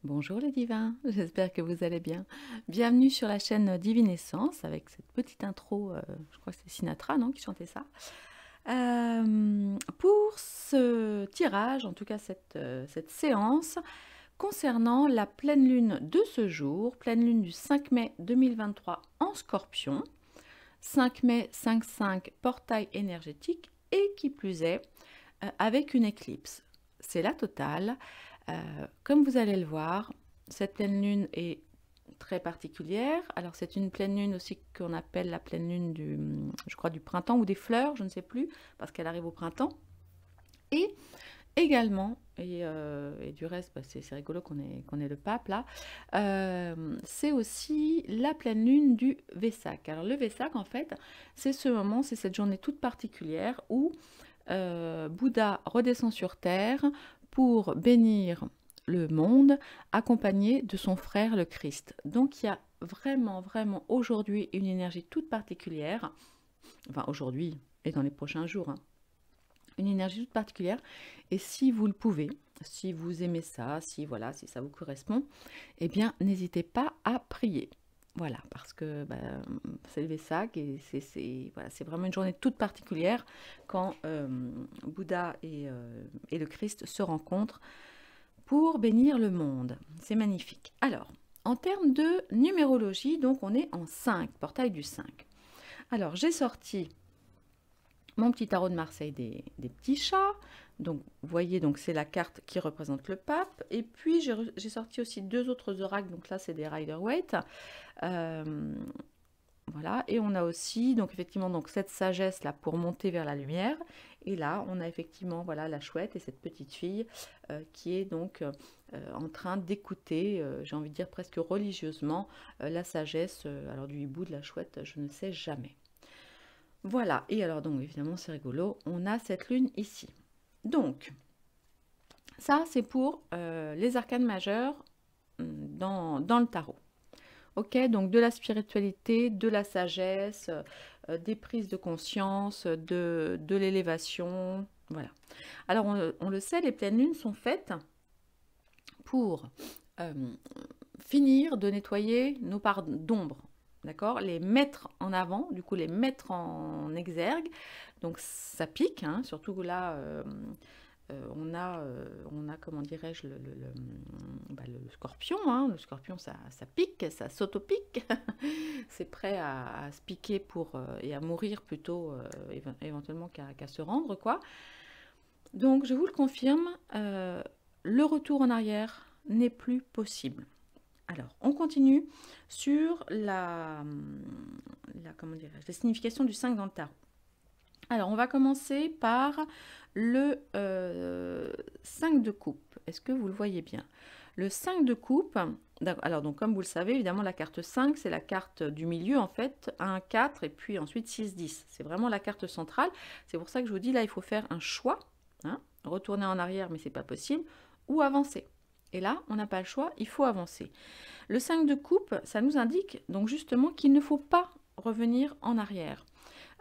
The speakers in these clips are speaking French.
Bonjour les divins, j'espère que vous allez bien. Bienvenue sur la chaîne Divine Essence avec cette petite intro, je crois que c'est Sinatra, non, qui chantait ça. Pour ce tirage, en tout cas cette séance, concernant la pleine lune de ce jour, pleine lune du 5 mai 2023 en Scorpion, 5 mai 5-5 portail énergétique et qui plus est, avec une éclipse. C'est la totale. Comme vous allez le voir, cette pleine lune est très particulière. Alors c'est une pleine lune aussi qu'on appelle la pleine lune je crois, du printemps ou des fleurs, je ne sais plus, parce qu'elle arrive au printemps. Et également, et du reste, bah, c'est rigolo qu'on ait le pape là, c'est aussi la pleine lune du Vesak. Alors le Vesak, en fait, c'est ce moment, c'est cette journée toute particulière où Bouddha redescend sur Terre pour bénir le monde, accompagné de son frère le Christ. Donc il y a vraiment, vraiment aujourd'hui une énergie toute particulière, enfin aujourd'hui et dans les prochains jours, hein, une énergie toute particulière. Et si vous le pouvez, si vous aimez ça, si voilà, si ça vous correspond, eh bien n'hésitez pas à prier. Voilà, parce que bah, c'est le Vesak et c'est vraiment une journée toute particulière quand Bouddha et le Christ se rencontrent pour bénir le monde. C'est magnifique. Alors, en termes de numérologie, donc on est en 5, portail du 5. Alors, j'ai sorti mon petit tarot de Marseille des petits chats. Donc, vous voyez, donc c'est la carte qui représente le pape. Et puis, j'ai sorti aussi deux autres oracles. Donc là, c'est des Rider-Waite. Voilà, et on a aussi donc effectivement donc cette sagesse là pour monter vers la lumière. Et là, on a effectivement voilà la chouette et cette petite fille qui est donc en train d'écouter, j'ai envie de dire presque religieusement, la sagesse. Alors du hibou, de la chouette, je ne sais jamais. Voilà, et alors donc évidemment c'est rigolo, on a cette lune ici. Donc, ça c'est pour les arcanes majeures dans le tarot. Ok, donc de la spiritualité, de la sagesse, des prises de conscience, de l'élévation, voilà. Alors on le sait, les pleines lunes sont faites pour euh, finir de nettoyer nos parts d'ombre, d'accord, les mettre en avant, du coup les mettre en exergue, donc ça pique, hein, surtout là, on a, comment dirais-je, le scorpion, hein, le scorpion ça pique, ça s'auto-pique, c'est prêt à se piquer et à mourir plutôt, éventuellement qu'à se rendre, quoi. Donc je vous le confirme, le retour en arrière n'est plus possible. Alors, on continue sur comment dirais-je, la signification du 5 dans le tarot. Alors, on va commencer par le 5 de coupe. Est-ce que vous le voyez bien? Le 5 de coupe, alors donc comme vous le savez, évidemment, la carte 5, c'est la carte du milieu, en fait, 1, 4, et puis ensuite 6, 10. C'est vraiment la carte centrale. C'est pour ça que je vous dis, là, il faut faire un choix. Hein, retourner en arrière, mais c'est pas possible, ou avancer. Et là, on n'a pas le choix, il faut avancer. Le 5 de coupe, ça nous indique donc justement qu'il ne faut pas revenir en arrière.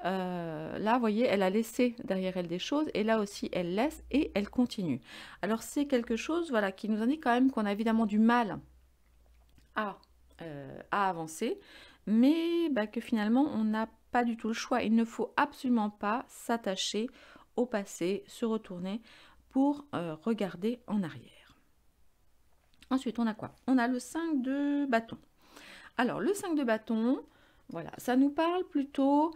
Là, vous voyez, elle a laissé derrière elle des choses, et là aussi, elle laisse et elle continue. Alors, c'est quelque chose voilà, qui nous indique quand même qu'on a évidemment du mal à avancer, mais bah, que finalement, on n'a pas du tout le choix. Il ne faut absolument pas s'attacher au passé, se retourner pour regarder en arrière. Ensuite, on a quoi? On a le 5 de bâton. Alors, le 5 de bâton, voilà, ça nous parle plutôt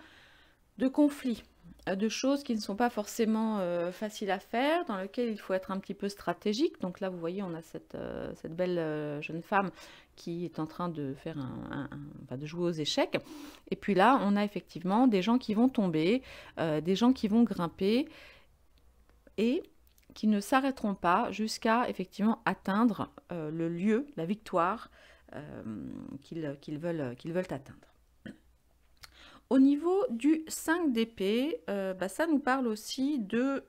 de conflits, de choses qui ne sont pas forcément faciles à faire, dans lesquelles il faut être un petit peu stratégique. Donc là, vous voyez, on a cette belle jeune femme qui est en train de faire enfin, de jouer aux échecs. Et puis là, on a effectivement des gens qui vont tomber, des gens qui vont grimper et qui ne s'arrêteront pas jusqu'à effectivement atteindre le lieu, la victoire qu'ils veulent atteindre. Au niveau du 5 d'épée, bah, ça nous parle aussi de...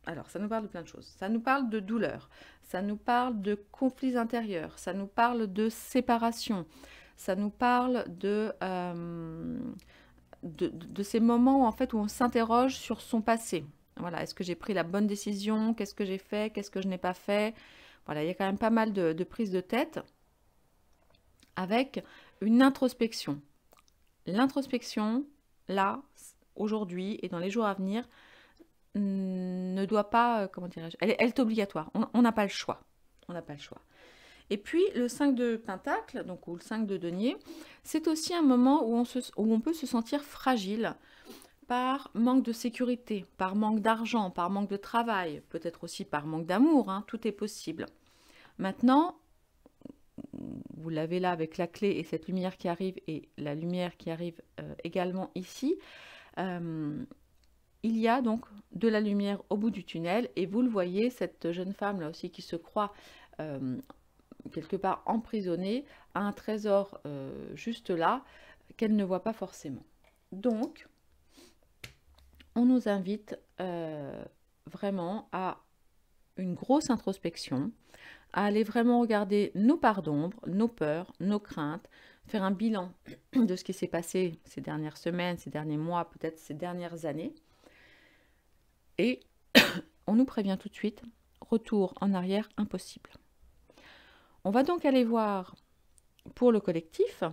alors, ça nous parle de plein de choses. Ça nous parle de douleur, ça nous parle de conflits intérieurs, ça nous parle de séparation, ça nous parle de ces moments en fait, où on s'interroge sur son passé. Voilà, est-ce que j'ai pris la bonne décision? Qu'est-ce que j'ai fait? Qu'est-ce que je n'ai pas fait? Voilà, il y a quand même pas mal de prises de tête avec une introspection. L'introspection, là, aujourd'hui et dans les jours à venir, ne doit pas, comment dirais-je, elle est obligatoire. On n'a pas le choix. On n'a pas le choix. Et puis le 5 de Pentacle, donc ou le 5 de Denier, c'est aussi un moment où on peut se sentir fragile par manque de sécurité, par manque d'argent, par manque de travail, peut-être aussi par manque d'amour, hein, tout est possible. Maintenant, vous l'avez là avec la clé et cette lumière qui arrive et la lumière qui arrive également ici. Il y a donc de la lumière au bout du tunnel et vous le voyez, cette jeune femme là aussi qui se croit quelque part emprisonnée à un trésor juste là qu'elle ne voit pas forcément. Donc, on nous invite vraiment à une grosse introspection, à aller vraiment regarder nos parts d'ombre, nos peurs, nos craintes, faire un bilan de ce qui s'est passé ces dernières semaines, ces derniers mois, peut-être ces dernières années. Et on nous prévient tout de suite, retour en arrière impossible. On va donc aller voir pour le collectif,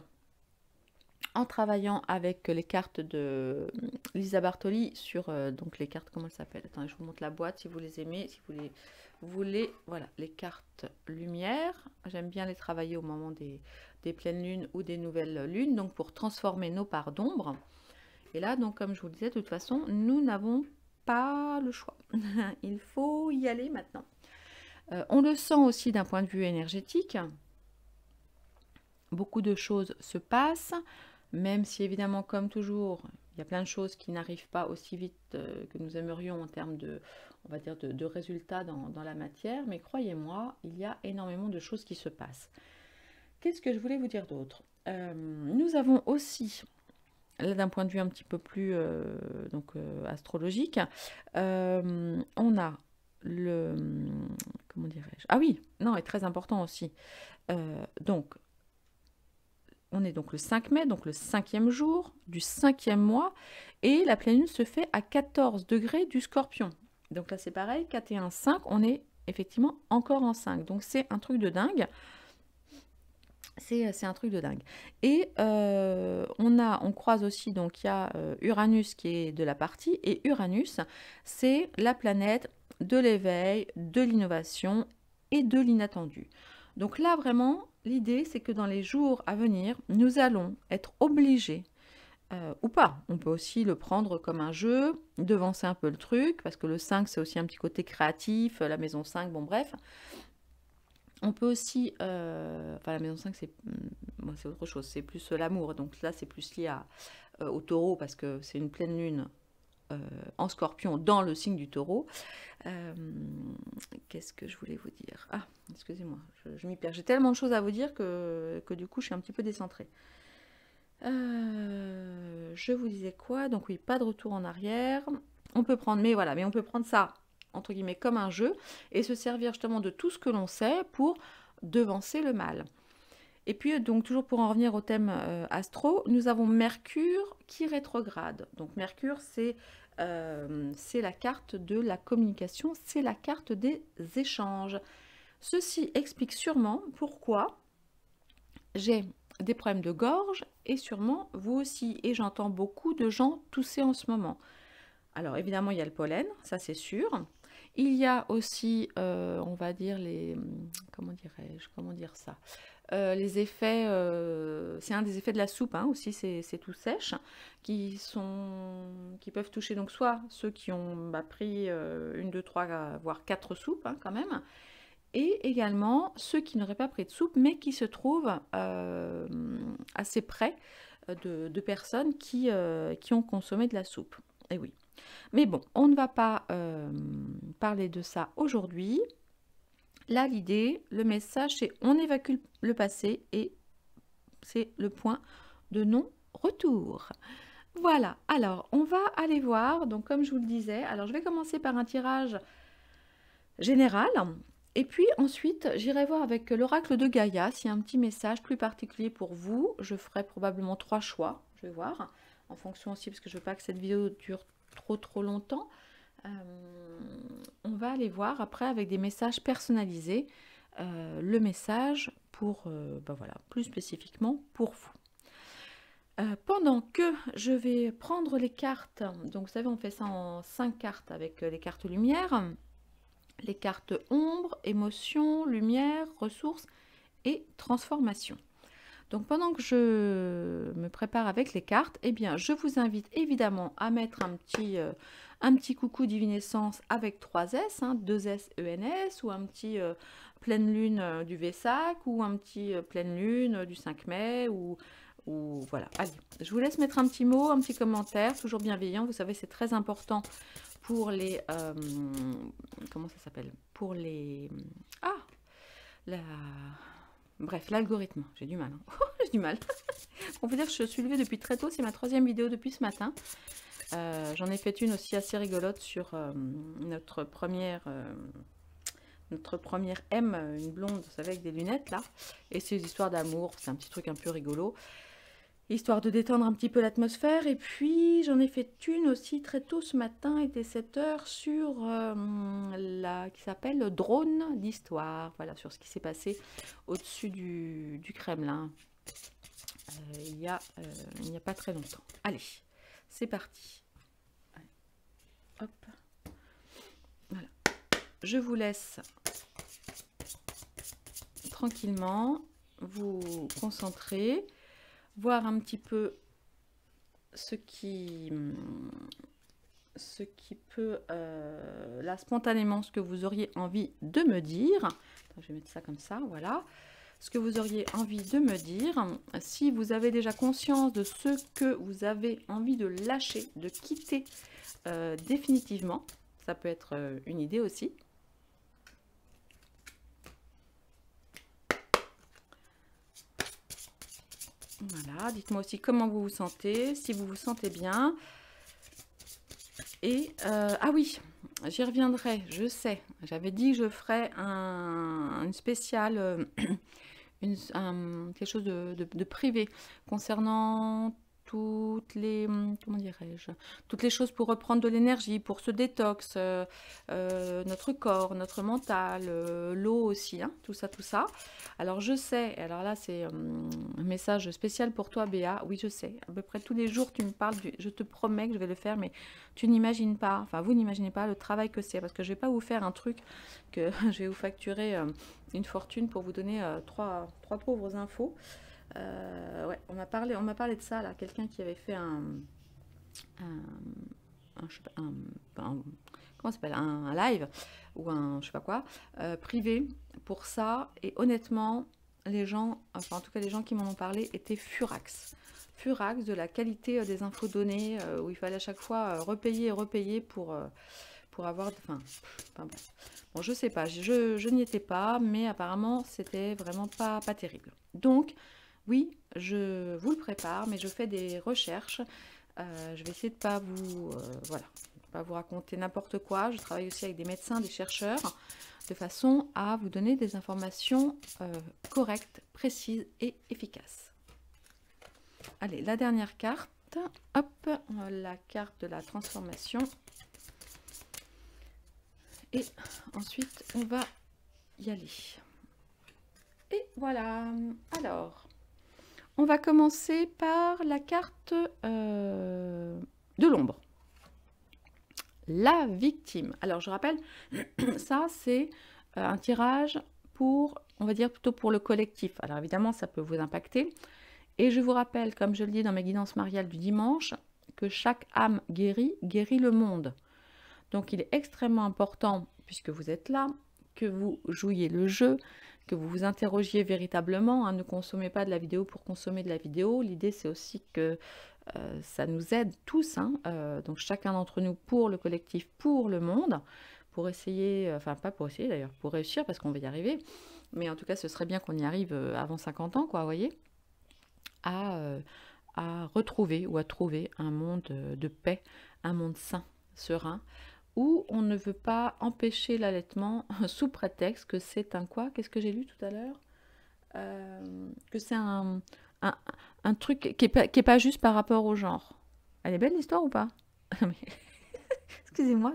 en travaillant avec les cartes de Lisa Bartoli sur donc les cartes, comment elles s'appellent? Attendez, je vous montre la boîte si vous les aimez, si vous les voulez. Voilà, les cartes lumière. J'aime bien les travailler au moment des pleines lunes ou des nouvelles lunes, donc pour transformer nos parts d'ombre. Et là, donc comme je vous le disais, de toute façon, nous n'avons pas le choix. Il faut y aller maintenant. On le sent aussi d'un point de vue énergétique. Beaucoup de choses se passent. Même si évidemment, comme toujours, il y a plein de choses qui n'arrivent pas aussi vite que nous aimerions en termes de, on va dire, de résultats dans la matière, mais croyez-moi, il y a énormément de choses qui se passent. Qu'est-ce que je voulais vous dire d'autre? Nous avons aussi, là d'un point de vue un petit peu plus astrologique, on a le, comment dirais-je? Ah oui, non, est très important aussi. Donc, on est donc le 5 mai, donc le 5e jour du 5e mois, et la pleine lune se fait à 14 degrés du Scorpion. Donc là c'est pareil, 4 et 1, 5, on est effectivement encore en 5. Donc c'est un truc de dingue. C'est un truc de dingue. Et on croise aussi, donc il y a Uranus qui est de la partie, et Uranus, c'est la planète de l'éveil, de l'innovation et de l'inattendu. Donc là, vraiment, l'idée, c'est que dans les jours à venir, nous allons être obligés, ou pas, on peut aussi le prendre comme un jeu, devancer un peu le truc, parce que le 5, c'est aussi un petit côté créatif, la maison 5, bon bref. On peut aussi, enfin la maison 5, c'est autre chose, c'est plus l'amour, donc là, c'est plus lié au taureau, parce que c'est une pleine lune en Scorpion dans le signe du taureau. Qu'est-ce que je voulais vous dire? Ah, excusez-moi, je m'y perds. J'ai tellement de choses à vous dire que du coup, je suis un petit peu décentrée. Je vous disais quoi? Donc oui, pas de retour en arrière. On peut prendre, mais voilà, mais on peut prendre ça, entre guillemets, comme un jeu et se servir justement de tout ce que l'on sait pour devancer le mal. Et puis, donc, toujours pour en revenir au thème astro, nous avons Mercure qui rétrograde. Donc, Mercure, c'est la carte de la communication, c'est la carte des échanges. Ceci explique sûrement pourquoi j'ai des problèmes de gorge et sûrement vous aussi. Et j'entends beaucoup de gens tousser en ce moment. Alors, évidemment, il y a le pollen, ça c'est sûr. Il y a aussi, on va dire, comment dirais-je, comment dire ça? Les effets, c'est un des effets de la soupe hein, aussi, c'est tout sèche, qui peuvent toucher donc soit ceux qui ont pris une, deux, trois, voire 4 soupes hein, quand même, et également ceux qui n'auraient pas pris de soupe, mais qui se trouvent assez près de personnes qui ont consommé de la soupe. Et oui. Mais bon, on ne va pas parler de ça aujourd'hui. Là, l'idée, le message, c'est on évacue le passé et c'est le point de non-retour. Voilà, alors on va aller voir, donc comme je vous le disais, alors je vais commencer par un tirage général et puis ensuite j'irai voir avec l'oracle de Gaïa s'il y a un petit message plus particulier pour vous. Je ferai probablement 3 choix, je vais voir, en fonction aussi parce que je ne veux pas que cette vidéo dure trop longtemps. On va aller voir après avec des messages personnalisés le message pour, ben voilà, plus spécifiquement pour vous. Pendant que je vais prendre les cartes, donc vous savez on fait ça en 5 cartes avec les cartes lumière, les cartes ombre, émotion, lumière, ressources et transformation. Donc pendant que je me prépare avec les cartes, eh bien je vous invite évidemment à mettre un petit coucou divinescence avec 3 S, 2 S ENS, ou un petit pleine lune du Vesak, ou un petit pleine lune du 5 mai, ou voilà. Allez, je vous laisse mettre un petit mot, un petit commentaire, toujours bienveillant. Vous savez, c'est très important pour les... comment ça s'appelle? Pour les... Ah Bref, l'algorithme. J'ai du mal. Hein. J'ai du mal. On peut dire que je suis levée depuis très tôt. C'est ma 3e vidéo depuis ce matin. J'en ai fait une aussi assez rigolote sur notre première M, une blonde, vous savez, avec des lunettes là. Et c'est une histoire d'amour. C'est un petit truc un peu rigolo. Histoire de détendre un petit peu l'atmosphère. Et puis, j'en ai fait une aussi très tôt ce matin, il était 7 h, sur qui s'appelle Drone d'histoire. Voilà, sur ce qui s'est passé au-dessus du Kremlin. Il n'y a pas très longtemps. Allez, c'est parti. Allez, hop. Voilà. Je vous laisse tranquillement vous concentrer, voir un petit peu ce qui peut, là, spontanément, ce que vous auriez envie de me dire. Attends, je vais mettre ça comme ça, voilà. Ce que vous auriez envie de me dire. Si vous avez déjà conscience de ce que vous avez envie de lâcher, de quitter définitivement, ça peut être une idée aussi. Voilà, dites-moi aussi comment vous vous sentez, si vous vous sentez bien. Et, ah oui, j'y reviendrai, je sais. J'avais dit que je ferais une spéciale, quelque chose de privé concernant toutes les, comment dirais-je, toutes les choses pour reprendre de l'énergie, pour ce détox, notre corps, notre mental, l'eau aussi, hein, tout ça, tout ça. Alors je sais, alors là c'est un message spécial pour toi Béa, oui je sais, à peu près tous les jours tu me parles, je te promets que je vais le faire, mais tu n'imagines pas, enfin vous n'imaginez pas le travail que c'est, parce que je vais pas vous faire un truc que je vais vous facturer une fortune pour vous donner trois pauvres infos. Ouais, on m'a parlé de ça là, quelqu'un qui avait fait je sais pas, comment ça s'appelle, un live ou un je sais pas quoi privé pour ça, et honnêtement les gens, enfin en tout cas les gens qui m'en ont parlé étaient furax de la qualité des infos données, où il fallait à chaque fois repayer et repayer pour avoir, enfin bon, je sais pas, je n'y étais pas, mais apparemment c'était vraiment pas terrible. Donc oui, je vous le prépare, mais je fais des recherches. Je vais essayer de pas vous, voilà, pas vous raconter n'importe quoi. Je travaille aussi avec des médecins, des chercheurs, de façon à vous donner des informations correctes, précises et efficaces. Allez, la dernière carte. Hop, la carte de la transformation. Et ensuite, on va y aller. Et voilà. Alors... on va commencer par la carte de l'ombre. La victime. Alors, je rappelle, ça, c'est un tirage pour, on va dire, plutôt pour le collectif. Alors, évidemment, ça peut vous impacter. Et je vous rappelle, comme je le dis dans mes guidances mariales du dimanche, que chaque âme guérit le monde. Donc, il est extrêmement important, puisque vous êtes là, que vous jouiez le jeu, que vous vous interrogiez véritablement, hein, ne consommez pas de la vidéo pour consommer de la vidéo. L'idée, c'est aussi que ça nous aide tous, hein, donc chacun d'entre nous pour le collectif, pour le monde, pour essayer, enfin pas pour essayer d'ailleurs, pour réussir, parce qu'on va y arriver, mais en tout cas, ce serait bien qu'on y arrive avant 50 ans, quoi, vous voyez, à retrouver ou à trouver un monde de paix, un monde sain, serein, où on ne veut pas empêcher l'allaitement sous prétexte que c'est un quoi? Qu'est-ce que j'ai lu tout à l'heure? Que c'est un truc qui est pas juste par rapport au genre. Elle est belle l'histoire ou pas? Excusez-moi,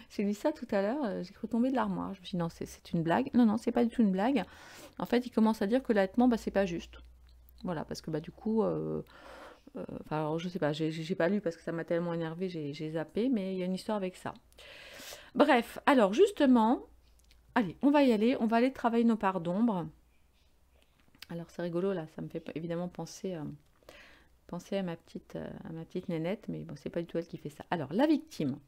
j'ai lu ça tout à l'heure, j'ai cru tomber de l'armoire. Je me suis dit: «Non, c'est une blague». Non, non, c'est pas du tout une blague. En fait, il commence à dire que l'allaitement, bah, c'est pas juste. Voilà, parce que, bah, du coup, enfin, alors je sais pas, j'ai pas lu parce que ça m'a tellement énervée, j'ai zappé, mais il y a une histoire avec ça. Bref, alors justement, allez, on va y aller, on va aller travailler nos parts d'ombre. Alors c'est rigolo là, ça me fait évidemment penser à ma petite nénette, mais bon, c'est pas du tout elle qui fait ça. Alors, la victime.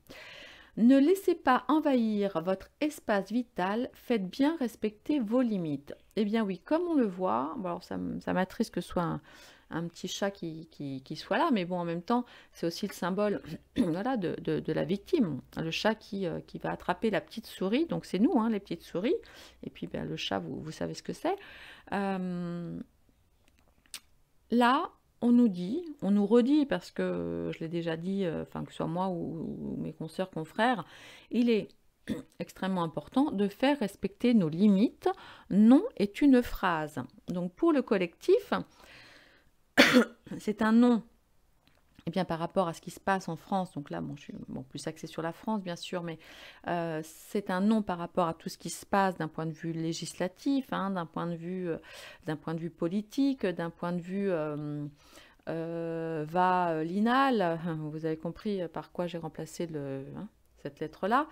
Ne laissez pas envahir votre espace vital, faites bien respecter vos limites. Eh bien oui, comme on le voit, bon, alors ça m'attriste que ce soit un petit chat qui soit là, mais bon, en même temps, c'est aussi le symbole voilà, de la victime. Le chat qui va attraper la petite souris, donc c'est nous, hein, les petites souris, et puis ben, le chat, vous savez ce que c'est. Là, on nous dit, on nous redit, parce que je l'ai déjà dit, enfin que ce soit moi ou mes consoeurs, confrères, il est extrêmement important de faire respecter nos limites. Non est une phrase. Donc pour le collectif, c'est un non. Eh bien, par rapport à ce qui se passe en France, donc là, bon, je suis plus axée sur la France, bien sûr, mais c'est un non par rapport à tout ce qui se passe d'un point de vue législatif, hein, d'un point de vue politique, d'un point de vue l'INAL. Vous avez compris par quoi j'ai remplacé cette lettre-là.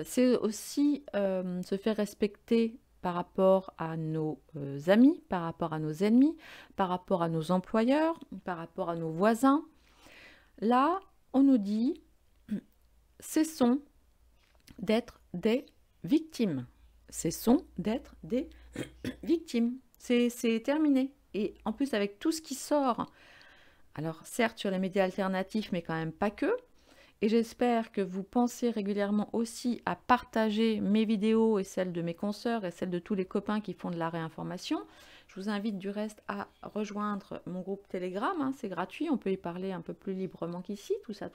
C'est aussi se faire respecter par rapport à nos amis, par rapport à nos ennemis, par rapport à nos employeurs, par rapport à nos voisins. Là, on nous dit, cessons d'être des victimes. Cessons d'être des victimes. C'est terminé. Et en plus, avec tout ce qui sort, alors certes sur les médias alternatifs, mais quand même pas que, et j'espère que vous pensez régulièrement aussi à partager mes vidéos et celles de mes consoeurs et celles de tous les copains qui font de la réinformation. Je vous invite du reste à rejoindre mon groupe Telegram, hein, c'est gratuit, on peut y parler un peu plus librement qu'ici, tout ça.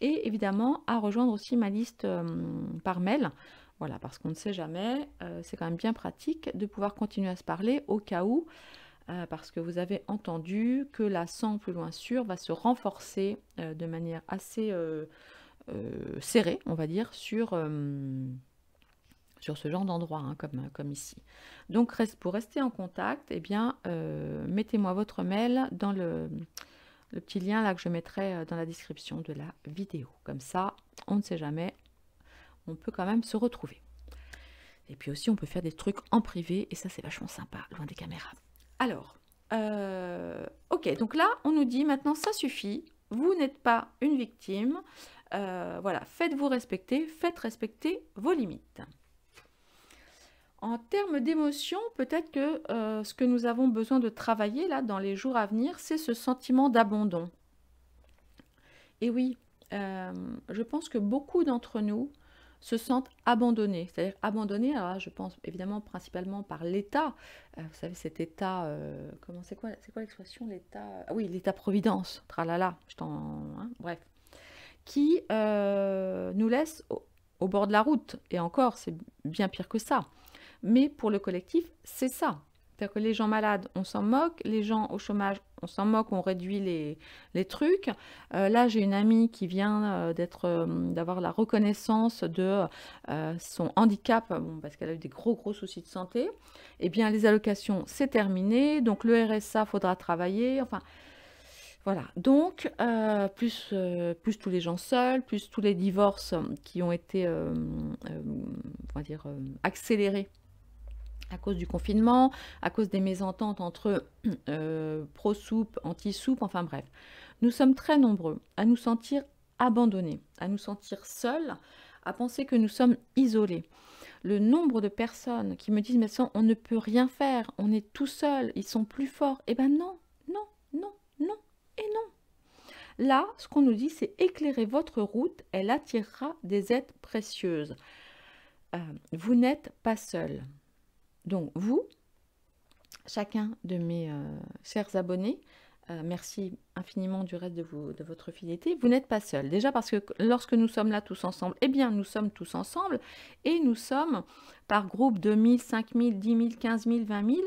Et évidemment à rejoindre aussi ma liste par mail, voilà, parce qu'on ne sait jamais, c'est quand même bien pratique de pouvoir continuer à se parler au cas où, parce que vous avez entendu que la 100 plus loin sûr va se renforcer de manière assez serrée, on va dire, sur ce genre d'endroit, hein, comme ici. Donc pour rester en contact, eh bien, mettez-moi votre mail dans le petit lien là que je mettrai dans la description de la vidéo. Comme ça, on ne sait jamais, on peut quand même se retrouver. Et puis aussi, on peut faire des trucs en privé, et ça, c'est vachement sympa, loin des caméras. Alors, ok, donc là, on nous dit maintenant, ça suffit, vous n'êtes pas une victime, voilà, faites-vous respecter, faites respecter vos limites. En termes d'émotion, peut-être que ce que nous avons besoin de travailler là dans les jours à venir, c'est ce sentiment d'abandon. Et oui, je pense que beaucoup d'entre nous se sentent abandonnés. C'est-à-dire abandonnés, alors là, je pense évidemment principalement par l'État. Vous savez, cet État, c'est quoi l'expression, l'État? Ah oui, l'État-providence, tralala, bref. Qui nous laisse au bord de la route. Et encore, c'est bien pire que ça. Mais pour le collectif, c'est ça. C'est-à-dire que les gens malades, on s'en moque. Les gens au chômage, on s'en moque, on réduit les trucs. Là, j'ai une amie qui vient d'avoir la reconnaissance de son handicap, parce qu'elle a eu des gros soucis de santé. Eh bien, les allocations, c'est terminé. Donc, le RSA, faudra travailler. Enfin, voilà. Donc, plus tous les gens seuls, plus tous les divorces qui ont été, on va dire, accélérés à cause du confinement, à cause des mésententes entre pro-soupe, anti-soupe, enfin bref. Nous sommes très nombreux à nous sentir abandonnés, à nous sentir seuls, à penser que nous sommes isolés. Le nombre de personnes qui me disent « mais ça, on ne peut rien faire, on est tout seul, ils sont plus forts ». Eh ben non, non, non, non et non. Là, ce qu'on nous dit, c'est éclairer votre route, elle attirera des aides précieuses. Vous n'êtes pas seul. Donc vous, chacun de mes chers abonnés, merci infiniment du reste de votre fidélité, vous n'êtes pas seul. Déjà parce que lorsque nous sommes là tous ensemble, eh bien nous sommes tous ensemble et nous sommes par groupe de 1000, 5000, 10 000, 15 000, 20 000,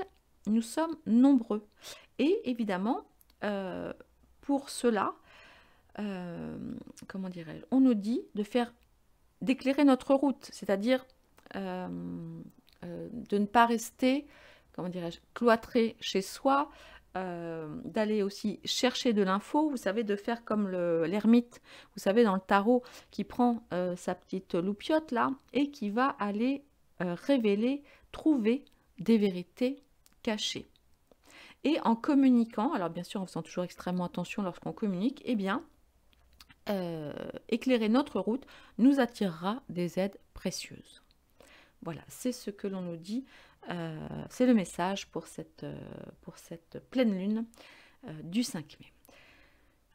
nous sommes nombreux. Et évidemment, pour cela, comment dirais-je, on nous dit d'éclairer notre route, c'est-à-dire de ne pas rester, comment dirais-je, cloîtré chez soi, d'aller aussi chercher de l'info, vous savez, de faire comme l'ermite, vous savez, dans le tarot, qui prend sa petite loupiote là, et qui va aller révéler, trouver des vérités cachées. Et en communiquant, alors bien sûr en faisant toujours extrêmement attention lorsqu'on communique, eh bien, éclairer notre route nous attirera des aides précieuses. Voilà, c'est ce que l'on nous dit, c'est le message pour cette pleine lune du 5 mai.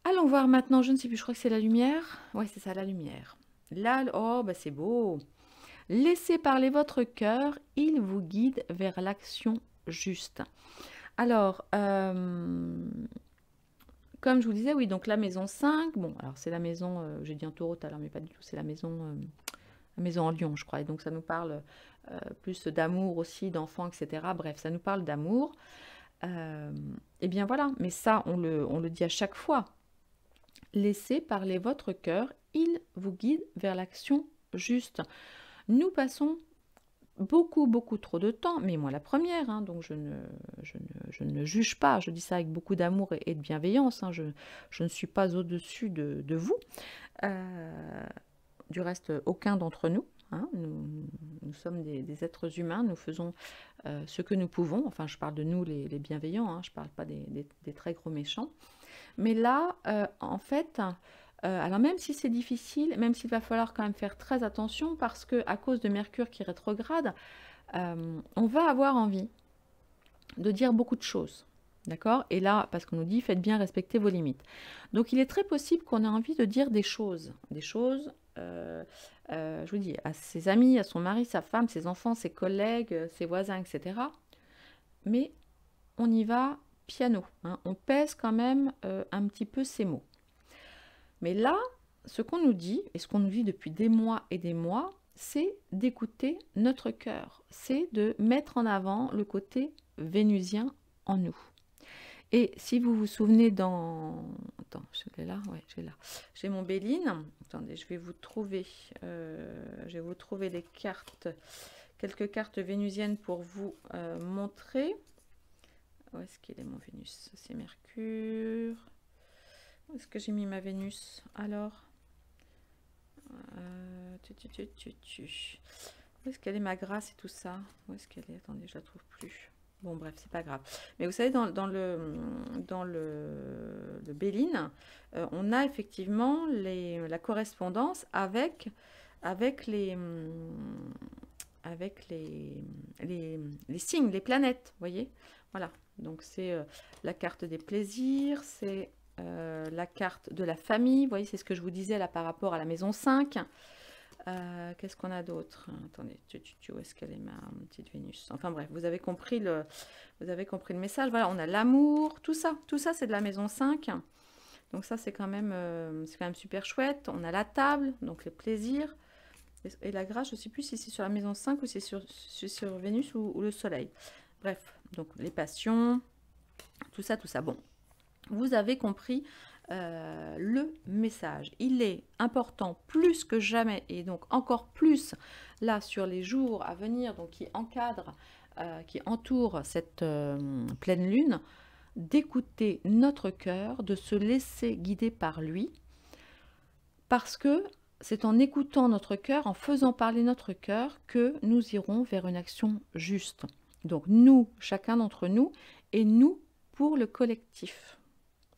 Allons voir maintenant, je ne sais plus, je crois que c'est la lumière. Oui, c'est ça, la lumière. Là, oh, bah c'est beau. Laissez parler votre cœur, il vous guide vers l'action juste. Alors, comme je vous disais, oui, donc la maison 5, bon, alors c'est la maison, j'ai dit un taureau tout à l'heure, mais pas du tout, c'est la maison en lion, je crois, et donc ça nous parle plus d'amour aussi, d'enfants, etc. Bref, ça nous parle d'amour. Et bien voilà, mais ça, on le dit à chaque fois. Laissez parler votre cœur, il vous guide vers l'action juste. Nous passons beaucoup trop de temps, mais moi la première, hein, donc je ne juge pas, je dis ça avec beaucoup d'amour et de bienveillance, hein, je ne suis pas au-dessus de vous, du reste aucun d'entre nous, hein, nous sommes des êtres humains, nous faisons ce que nous pouvons, enfin je parle de nous les bienveillants, hein, je ne parle pas des très gros méchants, mais là en fait, alors même si c'est difficile, même s'il va falloir quand même faire très attention parce que à cause de Mercure qui rétrograde, on va avoir envie de dire beaucoup de choses. D'accord? Et là, parce qu'on nous dit, faites bien respecter vos limites. Donc il est très possible qu'on ait envie de dire des choses, je vous dis, à ses amis, à son mari, sa femme, ses enfants, ses collègues, ses voisins, etc. Mais on y va piano, hein, on pèse quand même un petit peu ces mots. Mais là, ce qu'on nous dit, et ce qu'on nous dit depuis des mois et des mois, c'est d'écouter notre cœur. C'est de mettre en avant le côté vénusien en nous. Et si vous vous souvenez dans... Attends, je l'ai là? Ouais, je l'ai là. J'ai mon Béline. Attendez, je vais vous trouver les cartes, quelques cartes vénusiennes pour vous montrer. Où est-ce qu'il est mon Vénus? C'est Mercure. Où est-ce que j'ai mis ma Vénus? Alors, où est-ce qu'elle est ma grâce et tout ça? Où est-ce qu'elle est? Attendez, je la trouve plus. Bon, bref, c'est pas grave. Mais vous savez, dans le Béline, on a effectivement la correspondance avec les signes, les planètes, vous voyez? Voilà, donc c'est la carte des plaisirs, c'est la carte de la famille, vous voyez, c'est ce que je vous disais là par rapport à la maison 5. Qu'est-ce qu'on a d'autre? Attendez, où est-ce qu'elle est ma petite Vénus? Enfin bref, vous avez compris le message. Voilà, on a l'amour, tout ça c'est de la maison 5. Donc ça c'est quand même super chouette. On a la table, donc les plaisirs. Et la grâce, je ne sais plus si c'est sur la maison 5 ou si c'est sur Vénus ou le soleil. Bref, donc les passions, tout ça. Bon, vous avez compris le message. Il est important plus que jamais, et donc encore plus là sur les jours à venir, donc qui encadrent, qui entourent cette pleine lune, d'écouter notre cœur, de se laisser guider par lui, parce que c'est en écoutant notre cœur, en faisant parler notre cœur, que nous irons vers une action juste. Donc nous, chacun d'entre nous, et nous pour le collectif.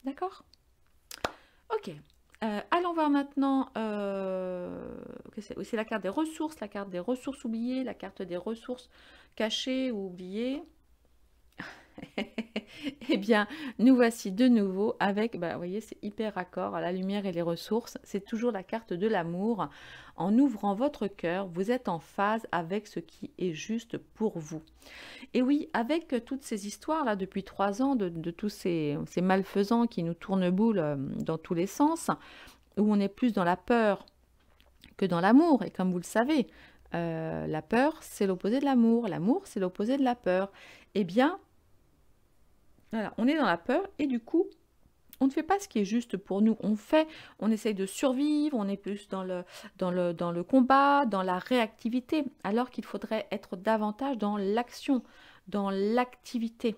D'accord? Ok. Allons voir maintenant, c'est la carte des ressources oubliées, la carte des ressources cachées ou oubliées. Eh bien, nous voici de nouveau avec, vous voyez, c'est hyper raccord à la lumière et les ressources. C'est toujours la carte de l'amour. En ouvrant votre cœur, vous êtes en phase avec ce qui est juste pour vous. Et oui, avec toutes ces histoires-là depuis 3 ans, de tous ces malfaisants qui nous tournent boule dans tous les sens, où on est plus dans la peur que dans l'amour. Et comme vous le savez, la peur, c'est l'opposé de l'amour. L'amour, c'est l'opposé de la peur. Eh bien, voilà, on est dans la peur et du coup, on ne fait pas ce qui est juste pour nous. On essaye de survivre, on est plus dans le combat, dans la réactivité, alors qu'il faudrait être davantage dans l'action, dans l'activité.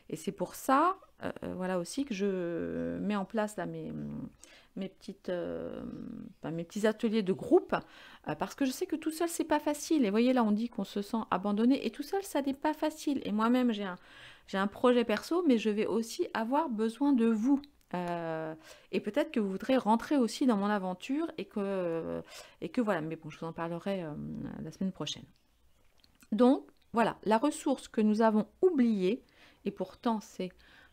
Et c'est pour ça, voilà aussi que je mets en place là mes petits ateliers de groupe, parce que je sais que tout seul, c'est pas facile. Et voyez, là, on dit qu'on se sent abandonné, et tout seul, ça n'est pas facile. Et moi-même, j'ai un projet perso, mais je vais aussi avoir besoin de vous. Et peut-être que vous voudrez rentrer aussi dans mon aventure, et que voilà. Mais bon, je vous en parlerai la semaine prochaine. Donc, voilà, la ressource que nous avons oubliée, et pourtant c'est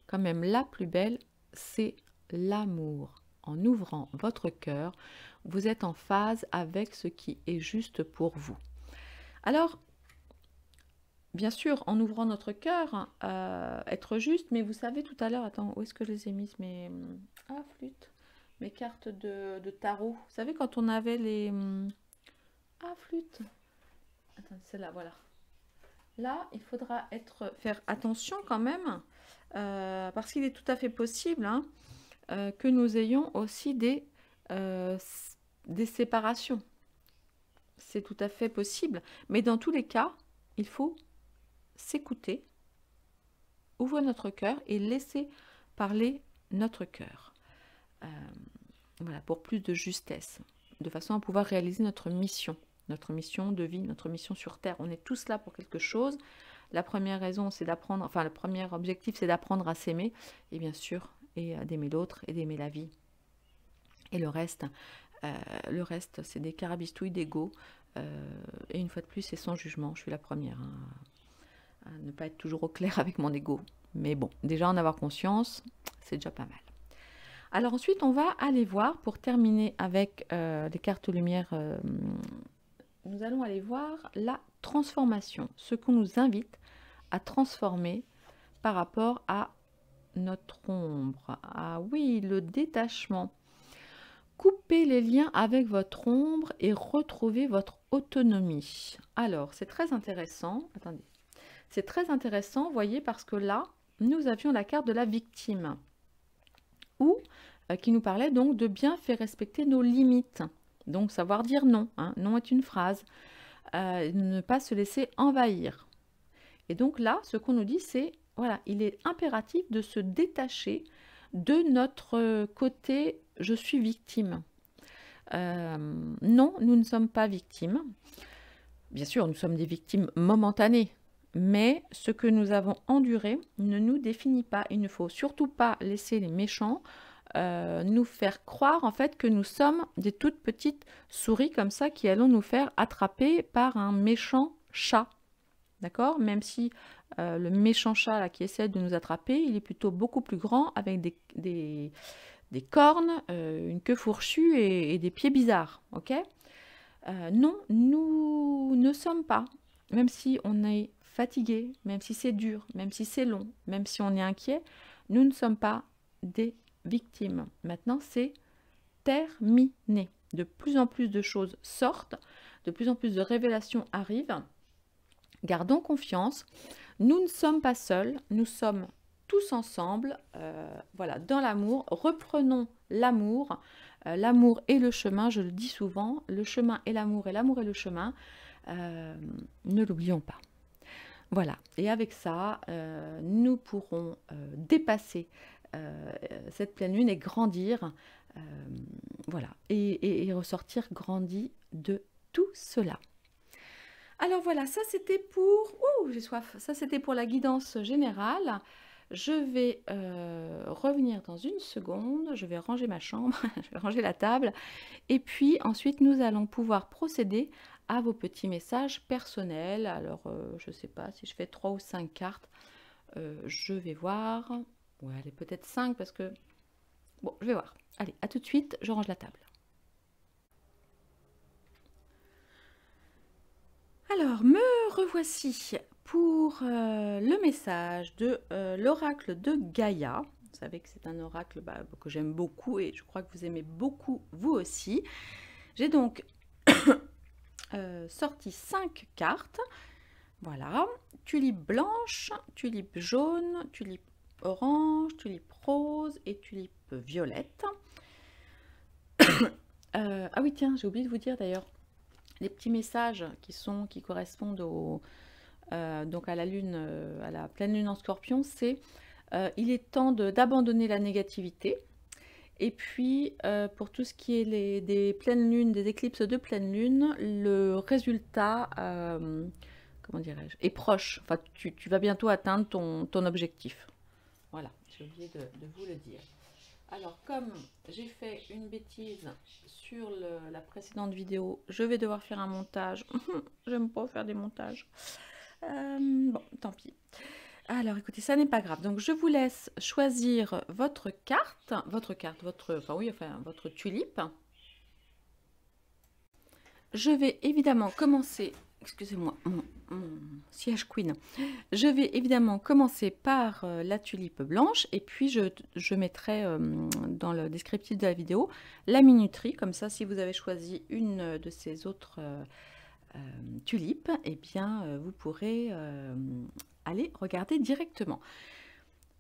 quand même la plus belle, c'est l'amour. En ouvrant votre cœur, vous êtes en phase avec ce qui est juste pour vous. Alors, bien sûr, en ouvrant notre cœur, être juste, mais vous savez tout à l'heure, attends, où est-ce que je les ai mises flûte, mes cartes de tarot. Vous savez quand on avait les... flûte. Attends, celle-là, voilà. Là, il faudra faire attention quand même, parce qu'il est tout à fait possible que nous ayons aussi des séparations. C'est tout à fait possible. Mais dans tous les cas, il faut s'écouter, ouvrir notre cœur et laisser parler notre cœur. Voilà, pour plus de justesse, de façon à pouvoir réaliser notre mission de vie, notre mission sur Terre. On est tous là pour quelque chose. La première raison, c'est d'apprendre, enfin, le premier objectif, c'est d'apprendre à s'aimer, et bien sûr, et d'aimer l'autre, et d'aimer la vie. Et le reste, c'est des carabistouilles d'ego. Et une fois de plus, c'est sans jugement. Je suis la première à ne pas être toujours au clair avec mon ego. Mais bon, déjà en avoir conscience, c'est déjà pas mal. Alors ensuite, on va aller voir, pour terminer avec les cartes lumière, nous allons aller voir la transformation, ce qu'on nous invite à transformer par rapport à notre ombre. Ah oui, le détachement. Coupez les liens avec votre ombre et retrouvez votre autonomie. Alors, c'est très intéressant. Attendez. C'est très intéressant, voyez, parce que là, nous avions la carte de la victime, qui nous parlait donc de bien faire respecter nos limites. Donc, savoir dire non. Non est une phrase. Ne pas se laisser envahir. Et donc là, ce qu'on nous dit, c'est, voilà, il est impératif de se détacher de notre côté « je suis victime ». Non, nous ne sommes pas victimes. Bien sûr, nous sommes des victimes momentanées, mais ce que nous avons enduré ne nous définit pas. Il ne faut surtout pas laisser les méchants nous faire croire en fait que nous sommes des toutes petites souris comme ça qui allons nous faire attraper par un méchant chat. D'accord? Même si le méchant chat là, qui essaie de nous attraper, il est plutôt beaucoup plus grand avec des cornes, une queue fourchue et des pieds bizarres. Ok? Non, nous ne sommes pas, même si on est fatigué, même si c'est dur, même si c'est long, même si on est inquiet, nous ne sommes pas des victimes. Maintenant, c'est terminé. De plus en plus de choses sortent, de plus en plus de révélations arrivent. Gardons confiance. Nous ne sommes pas seuls, nous sommes tous ensemble, voilà, dans l'amour. Reprenons l'amour. L'amour est le chemin, je le dis souvent. Le chemin est l'amour et l'amour est le chemin. Ne l'oublions pas. Voilà, et avec ça, nous pourrons dépasser cette pleine lune et grandir, voilà, et ressortir grandi de tout cela. Alors voilà, ça c'était pour... Ouh, j'ai soif. Ça c'était pour la guidance générale. Je vais revenir dans une seconde. Je vais ranger ma chambre, je vais ranger la table. Et puis ensuite, nous allons pouvoir procéder à vos petits messages personnels. Alors, je ne sais pas si je fais 3 ou 5 cartes. Je vais voir. Ouais, allez, peut-être 5 parce que... Bon, je vais voir. Allez, à tout de suite, je range la table. Alors, me revoici pour le message de l'oracle de Gaïa. Vous savez que c'est un oracle que j'aime beaucoup et je crois que vous aimez beaucoup vous aussi. J'ai donc sorti 5 cartes. Voilà, tulipe blanche, tulipe jaune, tulipe orange, tulipe rose et tulipe violette. Ah oui, tiens, j'ai oublié de vous dire d'ailleurs, les petits messages qui correspondent donc à la lune, à la pleine lune en Scorpion, c'est il est temps d'abandonner la négativité. Et puis, pour tout ce qui est des pleines lunes, des éclipses de pleine lune, le résultat, comment dirais-je, est proche. Enfin, tu vas bientôt atteindre ton objectif. Voilà, j'ai oublié de vous le dire. Alors, comme j'ai fait une bêtise sur la précédente vidéo, je vais devoir faire un montage. J'aime pas faire des montages. Bon, tant pis. Alors, écoutez, ça n'est pas grave. Donc, je vous laisse choisir votre carte, votre tulipe. Je vais évidemment commencer, excusez-moi, mon siège queen. Je vais évidemment commencer par la tulipe blanche et puis je mettrai dans le descriptif de la vidéo la minuterie. Comme ça, si vous avez choisi une de ces autres tulipes, eh bien, vous pourrez aller regarder directement.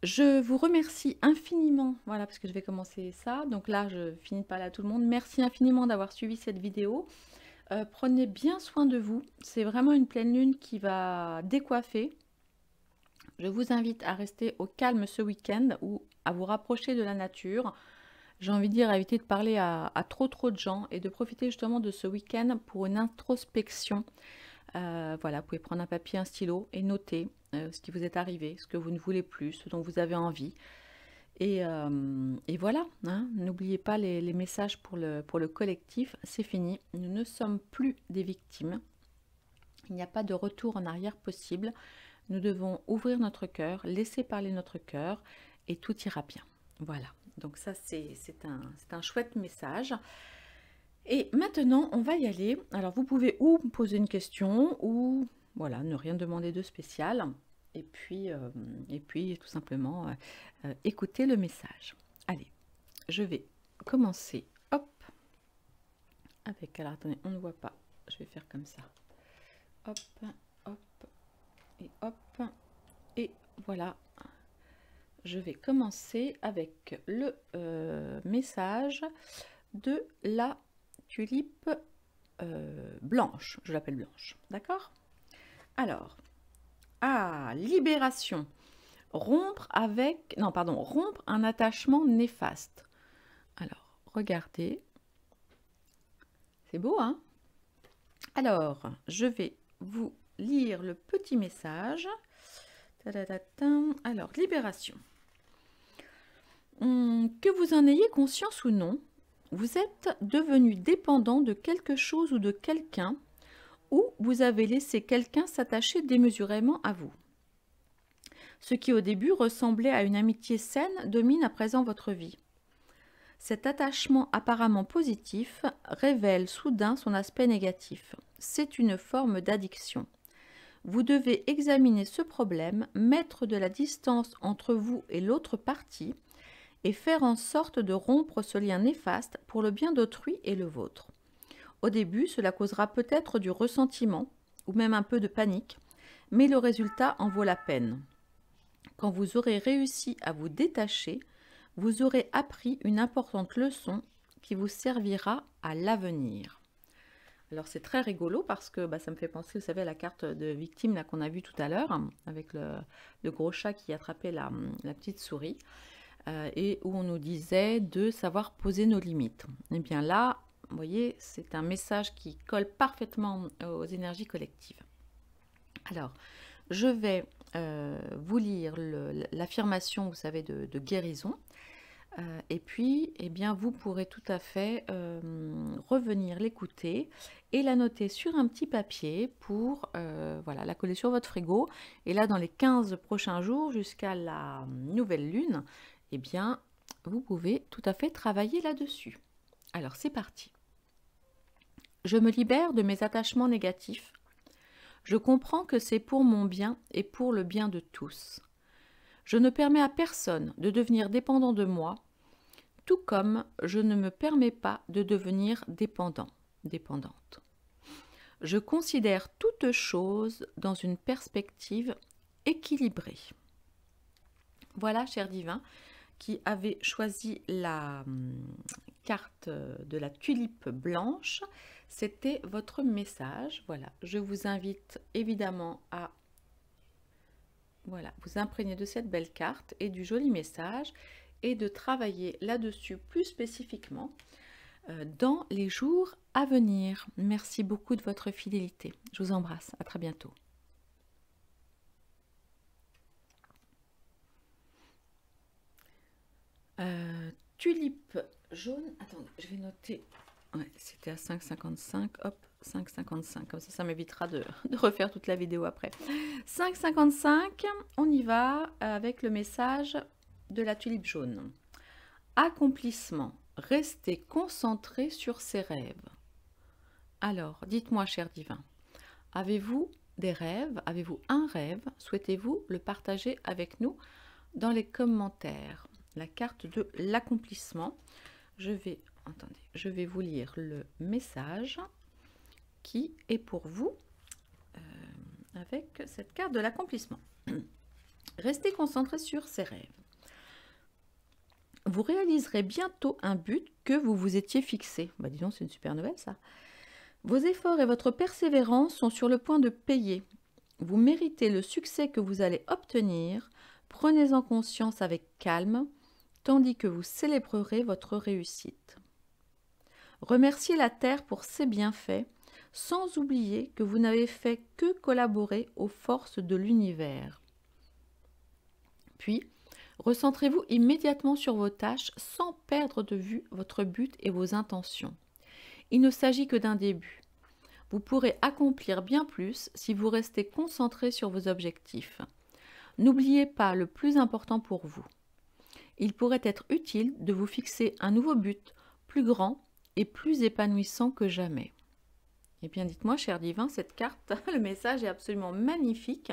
Je vous remercie infiniment, voilà, parce que je vais commencer ça. Donc là, je finis pas là tout le monde. Merci infiniment d'avoir suivi cette vidéo. Prenez bien soin de vous. C'est vraiment une pleine lune qui va décoiffer. Je vous invite à rester au calme ce week-end ou à vous rapprocher de la nature. J'ai envie de dire, à éviter de parler à trop de gens et de profiter justement de ce week-end pour une introspection. Voilà, vous pouvez prendre un papier, un stylo et noter ce qui vous est arrivé, ce que vous ne voulez plus, ce dont vous avez envie. Et voilà, hein, n'oubliez pas les messages pour le collectif, c'est fini. Nous ne sommes plus des victimes. Il n'y a pas de retour en arrière possible. Nous devons ouvrir notre cœur, laisser parler notre cœur et tout ira bien. Voilà, donc ça c'est un chouette message. Et maintenant, on va y aller. Alors, vous pouvez ou me poser une question ou voilà, ne rien demander de spécial. Et puis tout simplement, écouter le message. Allez, je vais commencer. Hop. Avec, alors attendez, on ne voit pas. Je vais faire comme ça. Hop, hop, et hop. Et voilà. Je vais commencer avec le message de la tulipe blanche, je l'appelle blanche, d'accord? Alors, libération, rompre un attachement néfaste. Alors, regardez, c'est beau, hein? Alors, je vais vous lire le petit message. Alors, libération. Que vous en ayez conscience ou non, vous êtes devenu dépendant de quelque chose ou de quelqu'un, ou vous avez laissé quelqu'un s'attacher démesurément à vous. Ce qui au début ressemblait à une amitié saine domine à présent votre vie. Cet attachement apparemment positif révèle soudain son aspect négatif. C'est une forme d'addiction. Vous devez examiner ce problème, mettre de la distance entre vous et l'autre partie, et faire en sorte de rompre ce lien néfaste pour le bien d'autrui et le vôtre. Au début, cela causera peut-être du ressentiment ou même un peu de panique, mais le résultat en vaut la peine. Quand vous aurez réussi à vous détacher, vous aurez appris une importante leçon qui vous servira à l'avenir. Alors c'est très rigolo parce que ça me fait penser, vous savez, à la carte de victime qu'on a vue tout à l'heure, avec le gros chat qui attrapait la petite souris. Et où on nous disait de savoir poser nos limites. Et bien là, vous voyez, c'est un message qui colle parfaitement aux énergies collectives. Alors, je vais vous lire l'affirmation, vous savez, de guérison. Et puis, eh bien, vous pourrez tout à fait revenir l'écouter et la noter sur un petit papier pour voilà, la coller sur votre frigo. Et là, dans les 15 prochains jours, jusqu'à la nouvelle lune, eh bien, vous pouvez tout à fait travailler là-dessus. Alors, c'est parti. Je me libère de mes attachements négatifs. Je comprends que c'est pour mon bien et pour le bien de tous. Je ne permets à personne de devenir dépendant de moi, tout comme je ne me permets pas de devenir dépendante. Je considère toute chose dans une perspective équilibrée. Voilà, cher divin, qui avait choisi la carte de la tulipe blanche. C'était votre message. Voilà, je vous invite évidemment à vous imprégner de cette belle carte et du joli message et de travailler là-dessus plus spécifiquement dans les jours à venir. Merci beaucoup de votre fidélité. Je vous embrasse. À très bientôt. Tulipe jaune. Attendez, je vais noter. Ouais, c'était à 5,55. Hop, 5,55. Comme ça m'évitera de refaire toute la vidéo après. 5,55. On y va avec le message de la tulipe jaune. Accomplissement. Restez concentré sur ses rêves. Alors, dites-moi, cher divin, avez-vous des rêves? Avez-vous un rêve? Souhaitez-vous le partager avec nous dans les commentaires? La carte de l'accomplissement. Je vais vous lire le message qui est pour vous avec cette carte de l'accomplissement. Restez concentré sur ses rêves. Vous réaliserez bientôt un but que vous vous étiez fixé. Bah dis donc, c'est une super nouvelle ça. Vos efforts et votre persévérance sont sur le point de payer. Vous méritez le succès que vous allez obtenir. Prenez-en conscience avec calme, tandis que vous célébrerez votre réussite. Remerciez la Terre pour ses bienfaits, sans oublier que vous n'avez fait que collaborer aux forces de l'univers. Puis, recentrez-vous immédiatement sur vos tâches sans perdre de vue votre but et vos intentions. Il ne s'agit que d'un début. Vous pourrez accomplir bien plus si vous restez concentré sur vos objectifs. N'oubliez pas le plus important pour vous. Il pourrait être utile de vous fixer un nouveau but, plus grand et plus épanouissant que jamais. Eh bien, dites-moi, cher divin, cette carte, le message est absolument magnifique.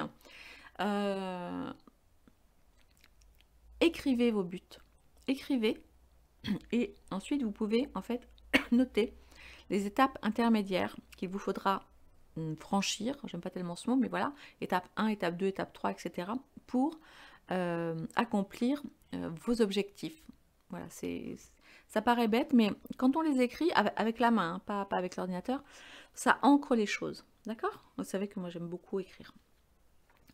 Écrivez vos buts. Écrivez. Et ensuite, vous pouvez en fait noter les étapes intermédiaires qu'il vous faudra franchir. J'aime pas tellement ce mot, mais voilà. Étape 1, étape 2, étape 3, etc. pour accomplir vos objectifs. Voilà, ça paraît bête, mais quand on les écrit avec la main, pas avec l'ordinateur, ça ancre les choses. D'accord? Vous savez que moi j'aime beaucoup écrire.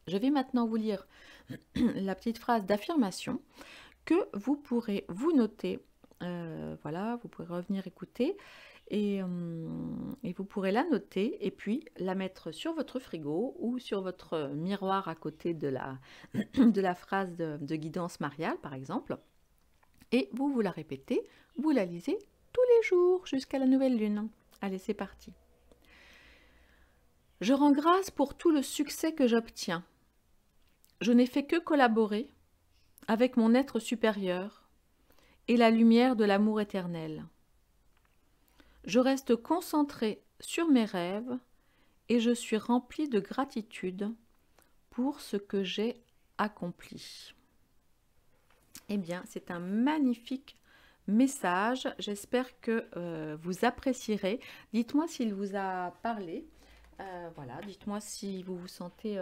Je vais maintenant vous lire la petite phrase d'affirmation que vous pourrez vous noter. Voilà, vous pourrez revenir écouter et vous pourrez la noter et puis la mettre sur votre frigo ou sur votre miroir à côté de la phrase de guidance mariale, par exemple. Et vous la répétez, vous la lisez tous les jours jusqu'à la nouvelle lune. Allez, c'est parti. Je rends grâce pour tout le succès que j'obtiens. Je n'ai fait que collaborer avec mon être supérieur et la lumière de l'amour éternel. Je reste concentrée sur mes rêves et je suis remplie de gratitude pour ce que j'ai accompli. Eh bien, c'est un magnifique message. J'espère que vous apprécierez. Dites-moi s'il vous a parlé. Voilà, dites-moi si vous vous sentez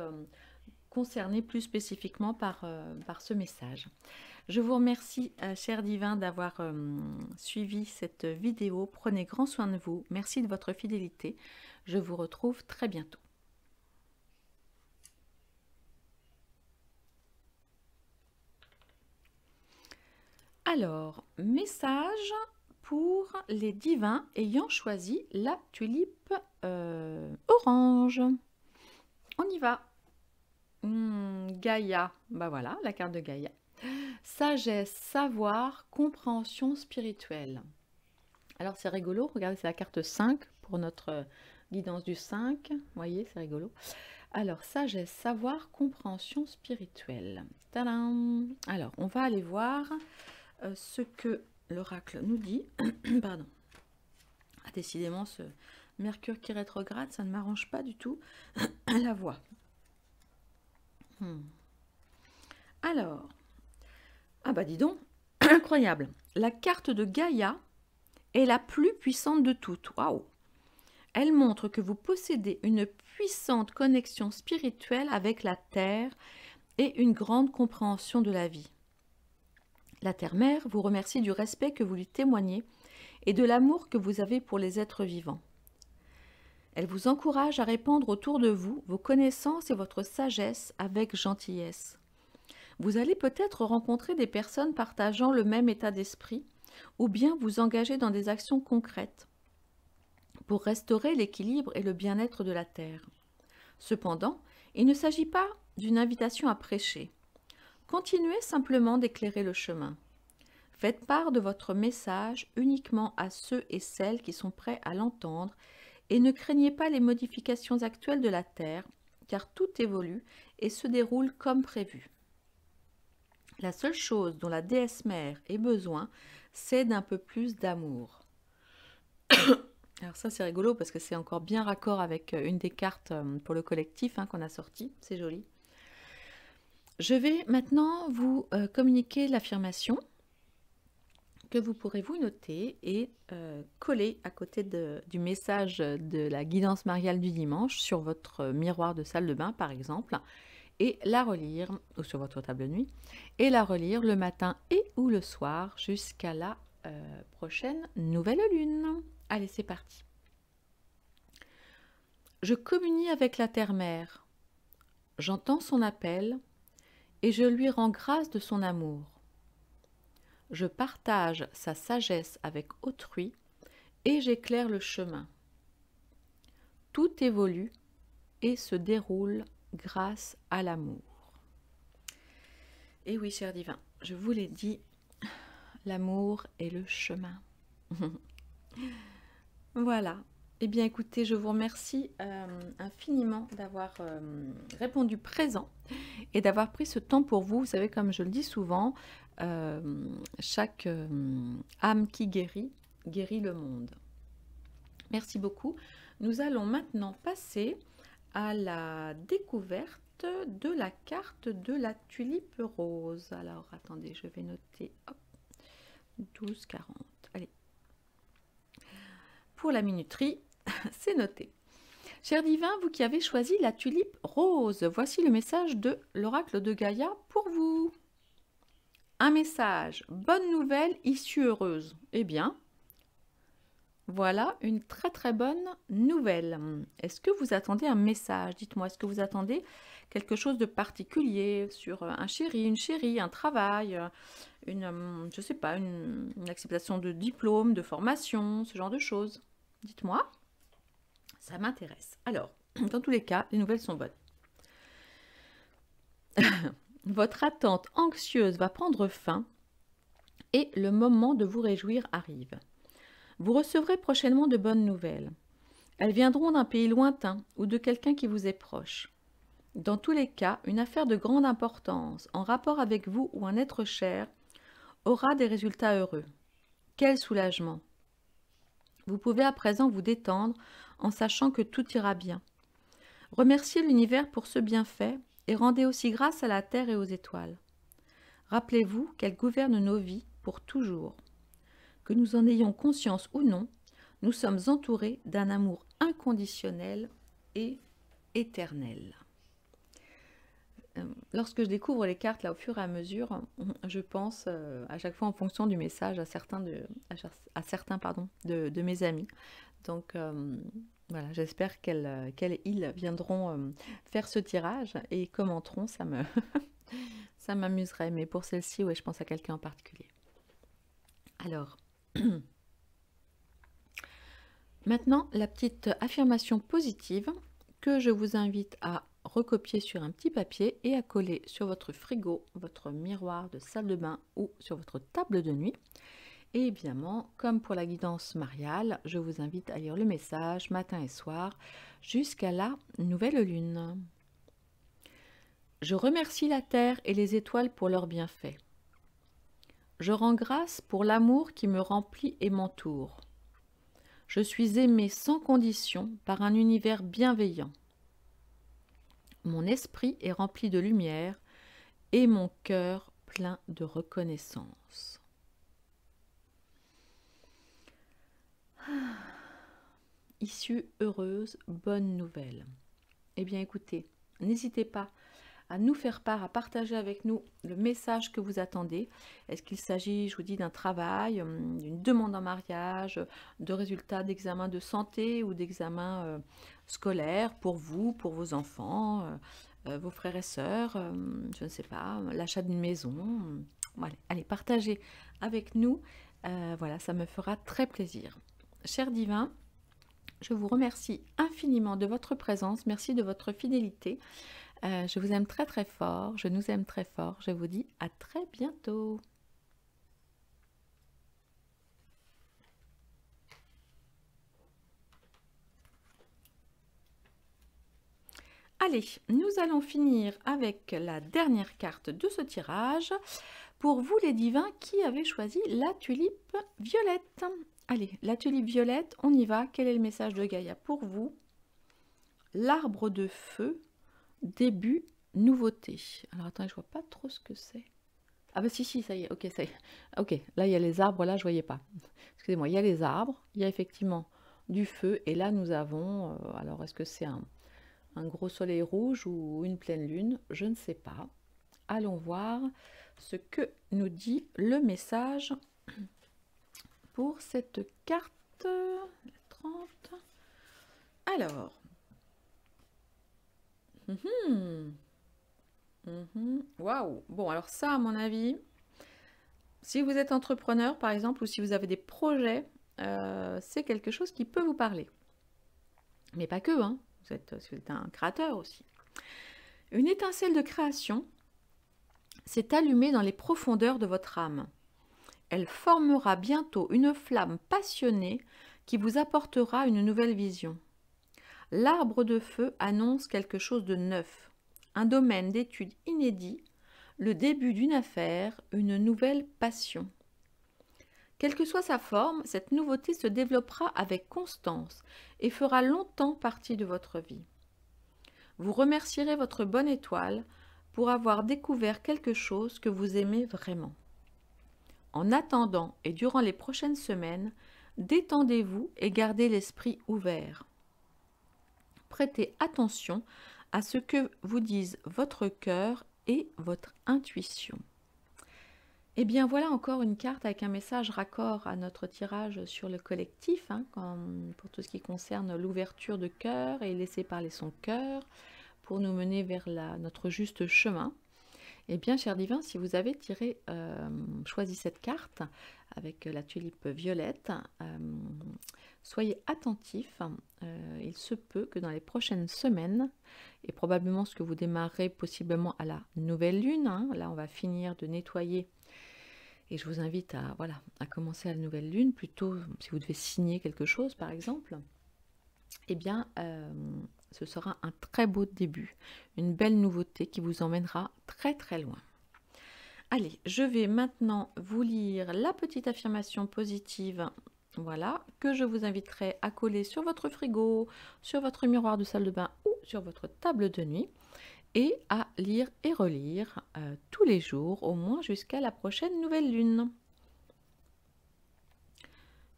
concerné plus spécifiquement par ce message. Je vous remercie, cher divin, d'avoir suivi cette vidéo. Prenez grand soin de vous. Merci de votre fidélité. Je vous retrouve très bientôt. Alors, message pour les divins ayant choisi la tulipe orange. On y va. Gaïa, bah voilà, la carte de Gaïa. Sagesse, savoir, compréhension spirituelle. Alors c'est rigolo, regardez, c'est la carte 5 pour notre guidance du 5. Vous voyez, c'est rigolo. Alors, sagesse, savoir, compréhension spirituelle. Tadam! Alors, on va aller voir ce que l'oracle nous dit. Pardon. Ah, décidément, ce Mercure qui rétrograde, ça ne m'arrange pas du tout la voix. Alors, ah bah dis donc, incroyable. La carte de Gaïa est la plus puissante de toutes. Waouh! Elle montre que vous possédez une puissante connexion spirituelle avec la Terre et une grande compréhension de la vie. La Terre-Mère vous remercie du respect que vous lui témoignez et de l'amour que vous avez pour les êtres vivants. Elle vous encourage à répandre autour de vous vos connaissances et votre sagesse avec gentillesse. Vous allez peut-être rencontrer des personnes partageant le même état d'esprit ou bien vous engager dans des actions concrètes pour restaurer l'équilibre et le bien-être de la Terre. Cependant, il ne s'agit pas d'une invitation à prêcher. Continuez simplement d'éclairer le chemin. Faites part de votre message uniquement à ceux et celles qui sont prêts à l'entendre et ne craignez pas les modifications actuelles de la Terre, car tout évolue et se déroule comme prévu. La seule chose dont la déesse mère ait besoin, c'est d'un peu plus d'amour. Alors ça c'est rigolo parce que c'est encore bien raccord avec une des cartes pour le collectif qu'on a sorti, c'est joli. Je vais maintenant vous communiquer l'affirmation que vous pourrez vous noter et coller à côté du message de la guidance mariale du dimanche sur votre miroir de salle de bain par exemple, et la relire, ou sur votre table de nuit, et la relire le matin et ou le soir jusqu'à la prochaine nouvelle lune. Allez, c'est parti. Je communie avec la Terre-Mère, j'entends son appel et je lui rends grâce de son amour. Je partage sa sagesse avec autrui et j'éclaire le chemin. Tout évolue et se déroule grâce à l'amour. Et oui, cher divin, je vous l'ai dit, l'amour est le chemin. Voilà. Eh bien, écoutez, je vous remercie infiniment d'avoir répondu présent et d'avoir pris ce temps pour vous. Vous savez, comme je le dis souvent, chaque âme qui guérit, guérit le monde. Merci beaucoup. Nous allons maintenant passer à la découverte de la carte de la tulipe rose. Alors, attendez, je vais noter. Hop, 12,40. Allez. Pour la minuterie, c'est noté. Cher divin, vous qui avez choisi la tulipe rose, voici le message de l'oracle de Gaïa pour vous. Un message, bonne nouvelle, issue heureuse. Eh bien, voilà une très très bonne nouvelle. Est-ce que vous attendez un message? Dites-moi, est-ce que vous attendez quelque chose de particulier sur un chéri, une chérie, un travail, je sais pas, une acceptation de diplôme, de formation, ce genre de choses? Dites-moi, ça m'intéresse. Alors, dans tous les cas, les nouvelles sont bonnes. Votre attente anxieuse va prendre fin et le moment de vous réjouir arrive. Vous recevrez prochainement de bonnes nouvelles. Elles viendront d'un pays lointain ou de quelqu'un qui vous est proche. Dans tous les cas, une affaire de grande importance, en rapport avec vous ou un être cher, aura des résultats heureux. Quel soulagement! Vous pouvez à présent vous détendre en sachant que tout ira bien. Remerciez l'univers pour ce bienfait et rendez aussi grâce à la terre et aux étoiles. Rappelez-vous qu'elles gouvernent nos vies pour toujours. Que nous en ayons conscience ou non, nous sommes entourés d'un amour inconditionnel et éternel. Lorsque je découvre les cartes là au fur et à mesure, je pense à chaque fois en fonction du message à certains de mes amis. Donc voilà, j'espère qu'elles et ils viendront faire ce tirage et commenteront, ça m'amuserait. Mais pour celle-ci, ouais, je pense à quelqu'un en particulier. Alors, maintenant, la petite affirmation positive que je vous invite à recopier sur un petit papier et à coller sur votre frigo, votre miroir de salle de bain ou sur votre table de nuit. Et évidemment, comme pour la guidance mariale, je vous invite à lire le message matin et soir jusqu'à la nouvelle lune. Je remercie la terre et les étoiles pour leurs bienfaits. Je rends grâce pour l'amour qui me remplit et m'entoure. Je suis aimée sans condition par un univers bienveillant. Mon esprit est rempli de lumière et mon cœur plein de reconnaissance. Issue heureuse, bonne nouvelle. Eh bien écoutez, n'hésitez pas à nous faire part, à partager avec nous le message que vous attendez. Est-ce qu'il s'agit, je vous dis, d'un travail, d'une demande en mariage, de résultats d'examen de santé ou d'examen scolaire pour vous, pour vos enfants, vos frères et sœurs, je ne sais pas, l'achat d'une maison. Allez, partagez avec nous. Voilà, ça me fera très plaisir. Cher divin, je vous remercie infiniment de votre présence. Merci de votre fidélité. Je vous aime très très fort. Je nous aime très fort. Je vous dis à très bientôt. Allez, nous allons finir avec la dernière carte de ce tirage. Pour vous les divins qui avez choisi la tulipe violette. Allez, la tulipe violette, on y va. Quel est le message de Gaïa pour vous? L'arbre de feu, début, nouveauté. Alors attendez, je vois pas trop ce que c'est. Ah bah si, ça y est, ok, ça y est. Ok, là il y a les arbres, là je voyais pas. Excusez-moi, il y a les arbres, il y a effectivement du feu, et là nous avons, alors est-ce que c'est un gros soleil rouge ou une pleine lune? Je ne sais pas. Allons voir ce que nous dit le message pour cette carte 30. Alors, waouh, bon alors ça à mon avis, si vous êtes entrepreneur par exemple ou si vous avez des projets, c'est quelque chose qui peut vous parler. Mais pas que, hein. Vous êtes un créateur aussi. Une étincelle de création s'est allumée dans les profondeurs de votre âme. Elle formera bientôt une flamme passionnée qui vous apportera une nouvelle vision. L'arbre de feu annonce quelque chose de neuf, un domaine d'étude inédit, le début d'une affaire, une nouvelle passion. Quelle que soit sa forme, cette nouveauté se développera avec constance et fera longtemps partie de votre vie. Vous remercierez votre bonne étoile pour avoir découvert quelque chose que vous aimez vraiment. En attendant et durant les prochaines semaines, détendez-vous et gardez l'esprit ouvert. Prêtez attention à ce que vous disent votre cœur et votre intuition. Et bien voilà encore une carte avec un message raccord à notre tirage sur le collectif, hein, pour tout ce qui concerne l'ouverture de cœur et laisser parler son cœur pour nous mener vers notre juste chemin. Et bien, cher divin, si vous avez choisi cette carte avec la tulipe violette, soyez attentifs. Il se peut que dans les prochaines semaines, et probablement ce que vous démarrerez possiblement à la nouvelle lune, hein, là on va finir de nettoyer, et je vous invite à commencer à la nouvelle lune, plutôt si vous devez signer quelque chose par exemple, eh bien ce sera un très beau début, une belle nouveauté qui vous emmènera très très loin. Allez, je vais maintenant vous lire la petite affirmation positive, voilà, que je vous inviterai à coller sur votre frigo, sur votre miroir de salle de bain ou sur votre table de nuit, et à lire et relire tous les jours, au moins jusqu'à la prochaine nouvelle lune.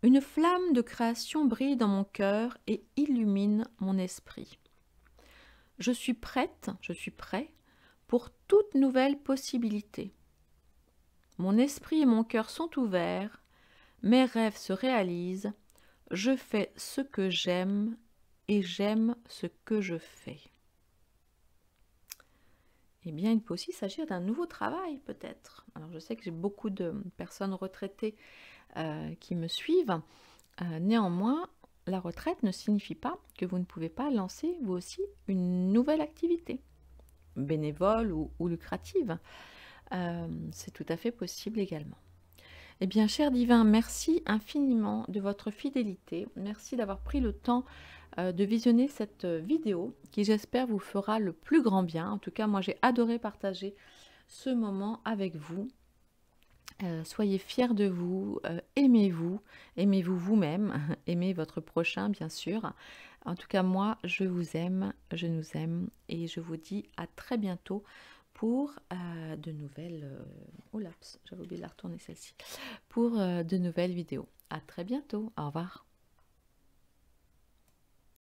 Une flamme de création brille dans mon cœur et illumine mon esprit. Je suis prête, je suis prêt pour toute nouvelle possibilité. Mon esprit et mon cœur sont ouverts, mes rêves se réalisent, je fais ce que j'aime et j'aime ce que je fais. Eh bien, il peut aussi s'agir d'un nouveau travail, peut-être. Alors, je sais que j'ai beaucoup de personnes retraitées qui me suivent. Néanmoins, la retraite ne signifie pas que vous ne pouvez pas lancer, vous aussi, une nouvelle activité, bénévole ou lucrative. C'est tout à fait possible également. Eh bien, cher divin, merci infiniment de votre fidélité. Merci d'avoir pris le temps de visionner cette vidéo qui, j'espère, vous fera le plus grand bien. En tout cas, moi, j'ai adoré partager ce moment avec vous. Soyez fiers de vous, aimez-vous vous-même, aimez votre prochain, bien sûr. En tout cas, moi, je vous aime, je nous aime et je vous dis à très bientôt pour de nouvelles... oh là, j'avais oublié de la retourner celle-ci. Pour de nouvelles vidéos. À très bientôt. Au revoir.